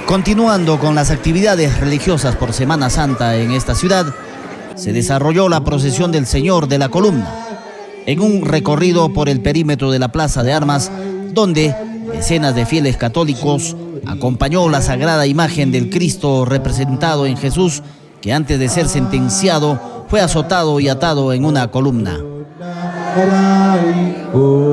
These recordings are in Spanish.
Continuando con las actividades religiosas por Semana Santa en esta ciudad, se desarrolló la procesión del Señor de la Columna, en un recorrido por el perímetro de la Plaza de Armas, donde decenas de fieles católicos acompañó la sagrada imagen del Cristo representado en Jesús, que antes de ser sentenciado fue azotado y atado en una columna. Oh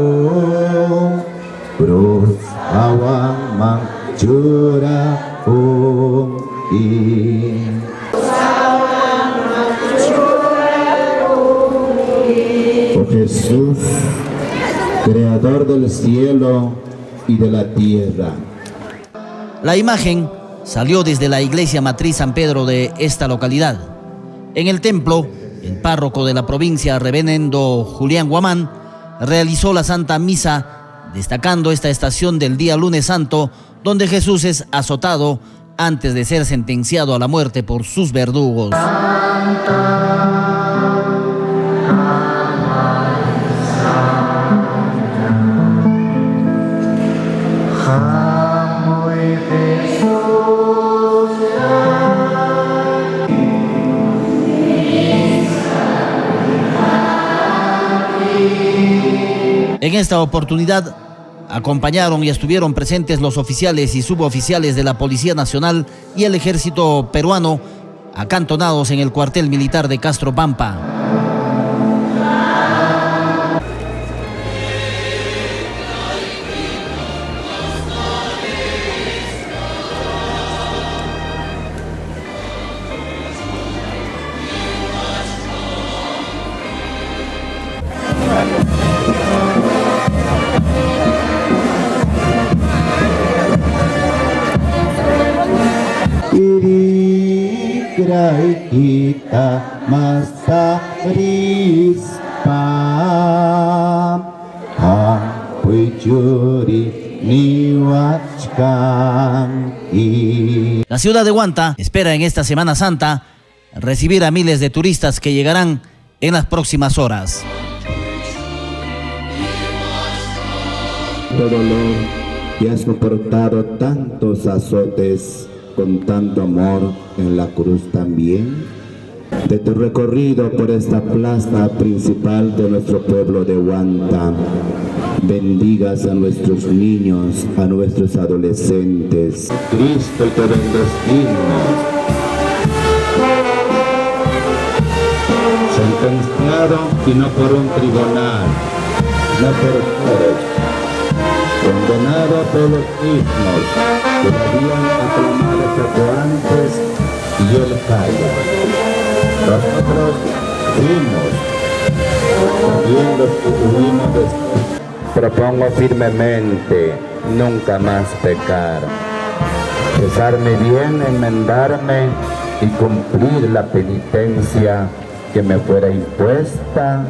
Jesús, creador del cielo y de la tierra. La imagen salió desde la iglesia matriz San Pedro de esta localidad. En el templo, el párroco de la provincia, reverendo Julián Guamán, realizó la Santa Misa, destacando esta estación del día lunes santo, donde Jesús es azotado antes de ser sentenciado a la muerte por sus verdugos. En esta oportunidad acompañaron y estuvieron presentes los oficiales y suboficiales de la Policía Nacional y el Ejército Peruano, acantonados en el cuartel militar de Castro Pampa. Kita masa rispa Hampui juri niwachkan. La ciudad de Huanta espera en esta Semana Santa recibir a miles de turistas que llegarán en las próximas horas. Todo lo que has soportado tantos azotes con tanto amor en la cruz también, de tu recorrido por esta plaza principal de nuestro pueblo de Huanta, bendigas a nuestros niños, a nuestros adolescentes. Cristo te bendecimos. Sentenciado y no por un tribunal, no por juez, condenado por los mismos que habían aclamado poco antes y él calla. Nosotros fuimos, también los que tuvimos después. Propongo firmemente nunca más pecar, cesarme bien, enmendarme y cumplir la penitencia que me fuera impuesta